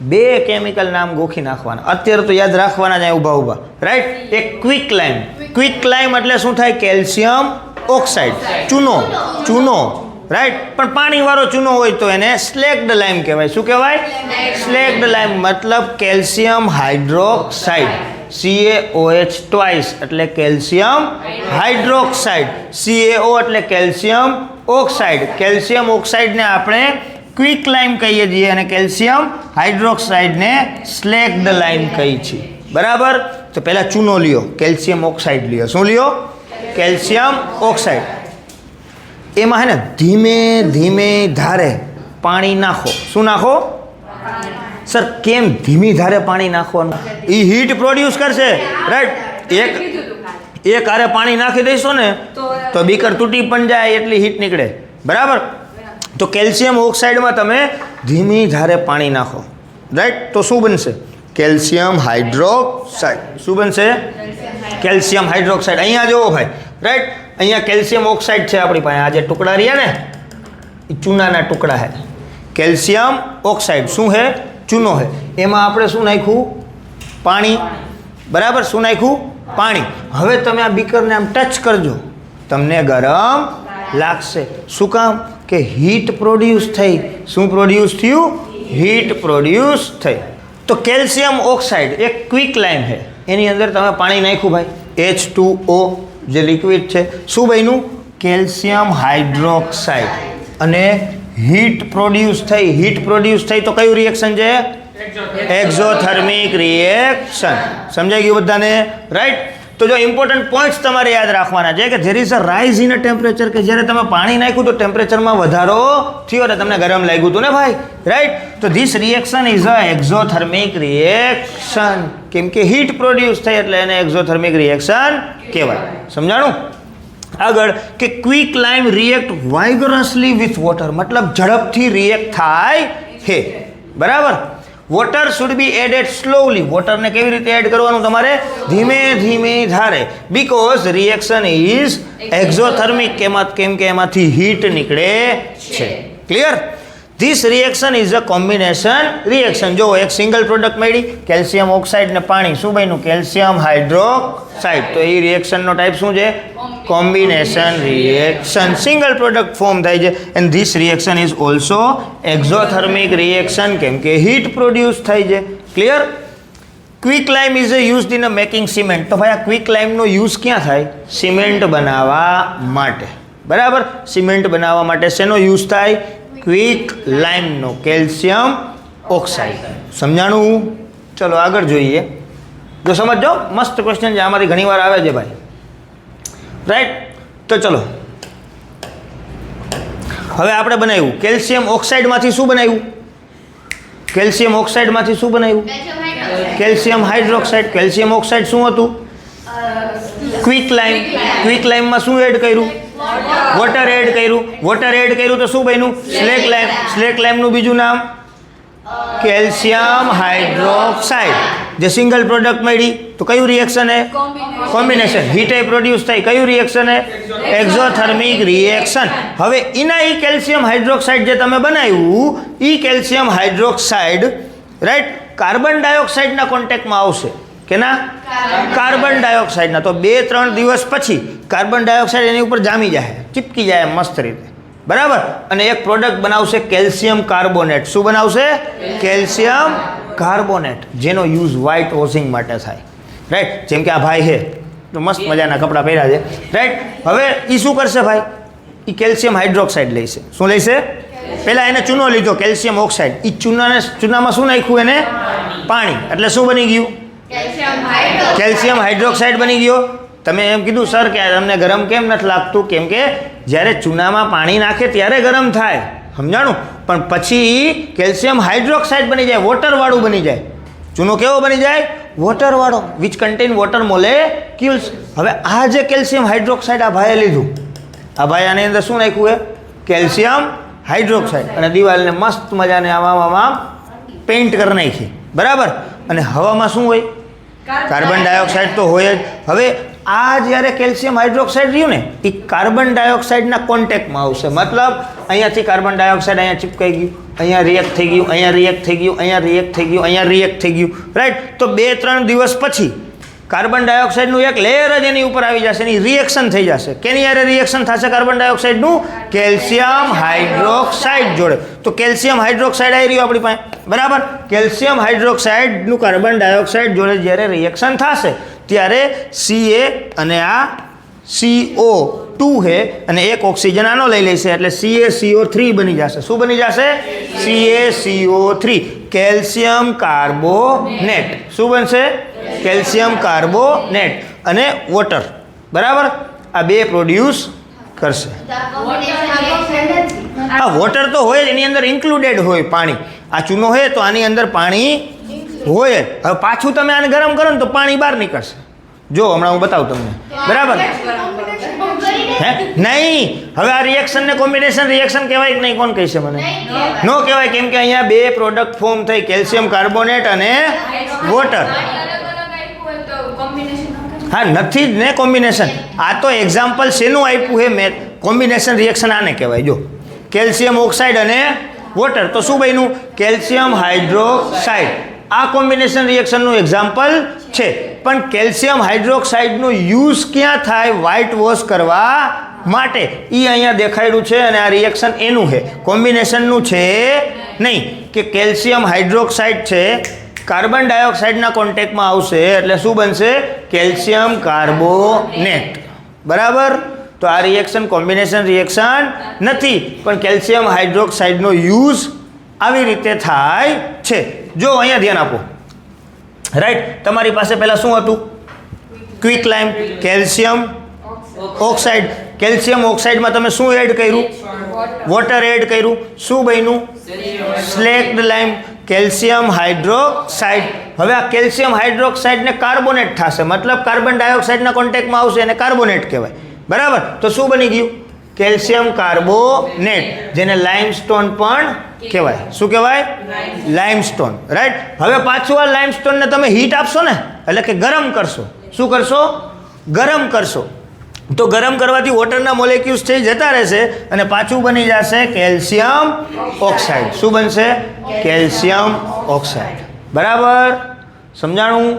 બે કેમિકલ નામ ગોખી નાખવાના, અત્યારે તો યાદ રાખવાના જ ઊભા ઊભા, રાઈટ. એક ક્વિક લાઇમ. ક્વિક લાઇમ એટલે શું થાય? કેલ્શિયમ ઓક્સાઇડ, ચૂનો, રાઈટ. પણ પાણીવાળો ચૂનો હોય તો એને સ્લેક્ડ લાઇમ કહેવાય. શું કહેવાય? સ્લેક્ડ લાઇમ મતલબ કેલ્શિયમ હાઇડ્રોક્સાઇડ, CaOH ટ્વાઇસ એટલે કેલ્શિયમ હાઇડ્રોક્સાઇડ, CaO એટલે કેલ્શિયમ ઓક્સાઇડ. કેલ્શિયમ ઓક્સાઇડને આપણે ક્વિક લાઇમ કહીએ છીએ અને કેલ્શિયમ હાઇડ્રોક્સાઇડને સ્લેક્ડ લાઇમ કહીએ છીએ. બરાબર. તો પહેલાં ચૂનો લ્યો, કેલ્શિયમ ઓક્સાઇડ લ્યો. શું લ્યો? Calcium oxide. એમાં હે ને ધીમે ધીમે ધારે પાણી નાખો. શું નાખો? સર કેમ ધીમી ધારે પાણી નાખવાનું? એ હીટ પ્રોડ્યુસ કરશે, રાઈટ. એક હારે પાણી નાખી દઈશો ને તો બીકર તૂટી પણ જાય એટલી હીટ નીકળે. બરાબર. તો કેલ્શિયમ ઓક્સાઇડમાં તમે ધીમી ધારે પાણી નાખો, રાઈટ. તો શું બનશે? Calcium hydroxide. શું બનશે? Calcium hydroxide. અહીંયા જુઓ ભાઈ, રાઈટ. અહીંયા કેલ્શિયમ ઓક્સાઇડ છે આપણી પાસે. આ જે ટુકડા રહ્યા ને એ ચૂનાના ટુકડા છે. કેલ્શિયમ ઓક્સાઇડ શું છે? ચૂનો છે. એમાં આપણે શું નાખ્યું? પાણી. બરાબર. શું નાખ્યું? પાણી. હવે તમે આ બીકરને આમ ટચ કરજો, તમને ગરમ લાગશે. શું કામ? કે હીટ પ્રોડ્યુસ થઈ. શું પ્રોડ્યુસ થયું? હીટ પ્રોડ્યુસ થઈ. તો કેલ્શિયમ ઓક્સાઇડ એક ક્વિક લાઇમ છે, એની અંદર તમે પાણી નાખ્યું ભાઈ, H2O જે લિક્વિડ છે. શું બન્યું? Calcium hydroxide. અને હીટ પ્રોડ્યુસ થઈ. હીટ પ્રોડ્યુસ થઈ તો કયું રિએક્શન છે? Exothermic reaction. સમજાઈ ગયું બધાને? રાઈટ. તો જો ઇમ્પોર્ટન્ટ પોઈન્ટ્સ તમારે યાદ રાખવાના છે કે there is a rise in a temperature, કે જ્યારે તમે પાણી નાખ્યું તો ટેમ્પરેચરમાં વધારો થયો અને તમને ગરમ લાગ્યું હતું ને ભાઈ, રાઈટ. તો this reaction is a exothermic reaction. કેમ કે હીટ પ્રોડ્યુસ થઈ એટલે એને એક્ઝોથર્મિક રિએક્શન કહેવાય. સમજાણું? આગળ કે quick lime react vigorously with water, મતલબ ઝડપથી રિએક્ટ થાય છે. બરાબર. Water should be added slowly. વોટરને કેવી રીતે એડ કરવાનું? તમારે ધીમે ધીમે ધારે. Because reaction is exothermic. કેમ કે એમાંથી હીટ નીકળે છે. Clear? This reaction is a combination reaction. જો એક સિંગલ પ્રોડક્ટ મળી, કેલ્શિયમ ઓક્સાઇડ ને પાણી. શું બન્યું? Calcium hydroxide. તો એ રિએક્શનનો ટાઈપ શું છે? Combination reaction. Single product form થાય છે. And this reaction is also exothermic reaction. કેમ કે હીટ પ્રોડ્યુસ થાય છે. Clear? Quick lime is used in a making cement. તો ભાઈ આ ક્વિક લાઇમનો યુઝ ક્યાં થાય? સિમેન્ટ બનાવવા માટે. બરાબર. સિમેન્ટ બનાવવા માટે શેનો યુઝ થાય? ક્વિક લાઇમનો, કેલ્શિયમ ઓક્સાઇડ. સમજાણું? ચલો આગળ જોઈએ. જો સમજો, મસ્ત ક્વેશ્ચન છે, આમાંથી ઘણીવાર આવે છે ભાઈ, રાઈટ. તો ચલો હવે આપણે બનાવ્યું કેલ્શિયમ ઓક્સાઇડમાંથી શું બનાવ્યું? કેલ્શિયમ ઓક્સાઇડમાંથી શું બનાવ્યું? Calcium hydroxide. કેલ્શિયમ ઓક્સાઇડ શું હતું? ક્વિક લાઇમ. ક્વિક લાઇમમાં શું એડ કર્યું? વોટર એડ કર્યું. વોટર એડ કર્યું તો શું બન્યું? સ્લેક લાઇમ. સ્લેક લાઇમનું બીજું નામ કેલ્શિયમ હાઇડ્રોક્સાઇડ. જે સિંગલ પ્રોડક્ટ મળી તો કયું રિએક્શન હે? કોમ્બિનેશન. હીટ પ્રોડ્યુસ થઈ. કયું રિએક્શન હે? Exothermic reaction. હવે એના ઈ કેલ્શિયમ હાઇડ્રોક્સાઇડ જે તમે બનાવ્યું, ઈ કેલ્શિયમ હાઇડ્રોક્સાઇડ, રાઈટ, કાર્બન ડાયોક્સાઇડના કોન્ટેક્ટમાં આવશે. કેના? કાર્બન ડાયોક્સાઇડના. તો 2-3 દિવસ પછી કાર્બન ડાયોક્સાઇડ એની ઉપર જામી જાય, ચીપકી જાય મસ્ત રીતે. બરાબર. અને એક પ્રોડક્ટ બનાવશે કેલ્શિયમ કાર્બોનેટ. શું બનાવશે? કેલ્શિયમ કાર્બોનેટ, જેનો યુઝ વ્હાઇટ વોશિંગ માટે થાય. રાઈટ. જેમ કે આ ભાઈ છે તો મસ્ત મજાના કપડાં પહેર્યા છે, રાઈટ. હવે એ શું કરશે ભાઈ? એ કેલ્શિયમ હાઇડ્રોક્સાઇડ લેશે. શું લેશે? પહેલાં એને ચૂનો લીધો, કેલ્શિયમ ઓક્સાઇડ. એ ચૂનામાં શું નાખ્યું? એને પાણી. એટલે શું બની ગયું? કેલ્શિયમ હાઇડ્રોક્સાઇડ બની ગયો. તમે એમ કીધું સર કે તમને ગરમ કેમ નથી લાગતું? કેમ કે જ્યારે ચૂનામાં પાણી નાખે ત્યારે ગરમ થાય. સમજાણું? પણ પછી કેલ્શિયમ હાઇડ્રોક્સાઇડ બની જાય, વોટરવાળું બની જાય. ચૂનો કેવો બની જાય? વોટરવાળો. Which contain water molecules. હવે આ જે કેલ્શિયમ હાઇડ્રોક્સાઇડ આ ભાઈએ લીધું, આ ભાઈ આની અંદર શું નાખ્યું? એ કેલ્શિયમ હાઇડ્રોક્સાઇડ. અને દિવાલને મસ્ત મજાને આમાં પેઇન્ટ કરી નાખી. બરાબર. અને હવામાં શું હોય? કાર્બન ડાયોક્સાઇડ તો હોય જ. હવે આ જ્યારે કેલ્શિયમ હાઇડ્રોક્સાઇડ રહ્યું ને, એ કાર્બન ડાયોક્સાઇડના કોન્ટેક્ટમાં આવશે. મતલબ અહીંયાથી કાર્બન ડાયોક્સાઇડ અહીંયા ચીપકાઈ ગયું, અહીંયા રિએક્ટ થઈ ગયું, અહીંયા રિએક્ટ થઈ ગયું, અહીંયા રિએક્ટ થઈ ગયું, અહીંયા રિએક્ટ થઈ ગયું, રાઈટ. તો 2-3 દિવસ પછી કાર્બન ડાયોક્સાઇડનું એક લેયર જ એની ઉપર આવી જશે, એની રિએક્શન થઈ જશે. કેની યારે રિએક્શન થશે કાર્બન ડાયોક્સાઇડનું? કેલ્શિયમ હાઇડ્રોક્સાઇડ જોડે. તો કેલ્શિયમ હાઇડ્રોક્સાઇડ આવી રહ્યું આપણી પાસે, બરાબર. કેલ્શિયમ હાઇડ્રોક્સાઇડનું કાર્બન ડાયોક્સાઇડ જોડે જ્યારે રિએક્શન થશે ત્યારે Ca અને આ CO2 છે અને એક ઓક્સિજન આનો લઈ લેશે એટલે CaCO3 બની જશે. શું બની જશે? CaCO3, calcium carbonate. શું બનશે? કેલ્શિયમ કાર્બોનેટ અને વોટર, બરાબર. આ બે પ્રોડ્યુસ કરશે. હા, વોટર તો હોય જ, એની અંદર ઇન્ક્લુડેડ હોય પાણી. આ ચૂનો છે તો આની અંદર પાણી હોય. હવે પાછું તમે આને ગરમ કરો ને તો પાણી બહાર નીકળશે. જો હમણાં હું બતાવું તમને, બરાબર. હે નહીં, હવે આ રિએક્શનને કોમ્બિનેશન રિએક્શન કહેવાય કે નહીં? કોણ કહેશે મને? નો કહેવાય, કેમ કે અહીંયા બે પ્રોડક્ટ ફોર્મ થઈ, કેલ્શિયમ કાર્બોનેટ અને વોટર. હા, નથી જ ને કોમ્બિનેશન. આ તો એક્ઝામ્પલ શેનું આપ્યું છે મેં? કોમ્બિનેશન રિએક્શન આને કહેવાય. જો કેલ્શિયમ ઓક્સાઇડ અને વોટર, તો શું બન્યું? Calcium hydroxide. આ કોમ્બિનેશન રિએક્શનનું એક્ઝામ્પલ છે. પણ કેલ્શિયમ હાઇડ્રોક્સાઇડનો યુઝ ક્યાં થાય? વ્હાઇટ વોશ કરવા માટે. એ અહીંયા દેખાડ્યું છે અને આ રિએક્શન એનું છે, કોમ્બિનેશનનું છે નહીં. કે કેલ્શિયમ હાઇડ્રોક્સાઇડ છે, કાર્બન ડાયોક્સાઇડના કોન્ટેક્ટમાં આવશે એટલે શું બનશે? કેલ્શિયમ કાર્બોનેટ, બરાબર. તો આ રિએક્શન કોમ્બિનેશન રિએક્શન નથી, પણ કેલ્શિયમ હાઇડ્રોક્સાઇડનો યુઝ આવી રીતે થાય છે. જો અહીંયા ધ્યાન આપો, રાઈટ. તમારી પાસે પહેલાં શું હતું? ક્વિક લાઇમ, કેલ્શિયમ ઓક્સાઇડ. કેલ્શિયમ ઓક્સાઇડમાં તમે શું એડ કર્યું? વોટર એડ કર્યું. શું બન્યું? સ્લેક્ડ લાઇમ, કેલ્શિયમ હાઇડ્રોક્સાઇડ. હવે આ કેલ્શિયમ હાઇડ્રોક્સાઇડને કાર્બોનેટ થશે, મતલબ કાર્બન ડાયોક્સાઇડના કોન્ટેક્ટમાં આવશે એને કાર્બોનેટ કહેવાય, બરાબર. તો શું બની ગયું? કેલ્શિયમ કાર્બોનેટ, જેને લાઇમસ્ટોન પણ કહેવાય. શું કહેવાય? Limestone, right. હવે પાછું આ લાઇમસ્ટોનને તમે હીટ આપશો ને, એટલે કે ગરમ કરશો. શું કરશો? ગરમ કરશો. તો ગરમ કરવાથી વોટરના મોલેક્યુલ્સ થઈ જતા રહેશે અને પાછું બની જશે કેલ્શિયમ ઓક્સાઇડ. શું બનશે? કેલ્શિયમ ઓક્સાઇડ, બરાબર. સમજાણું?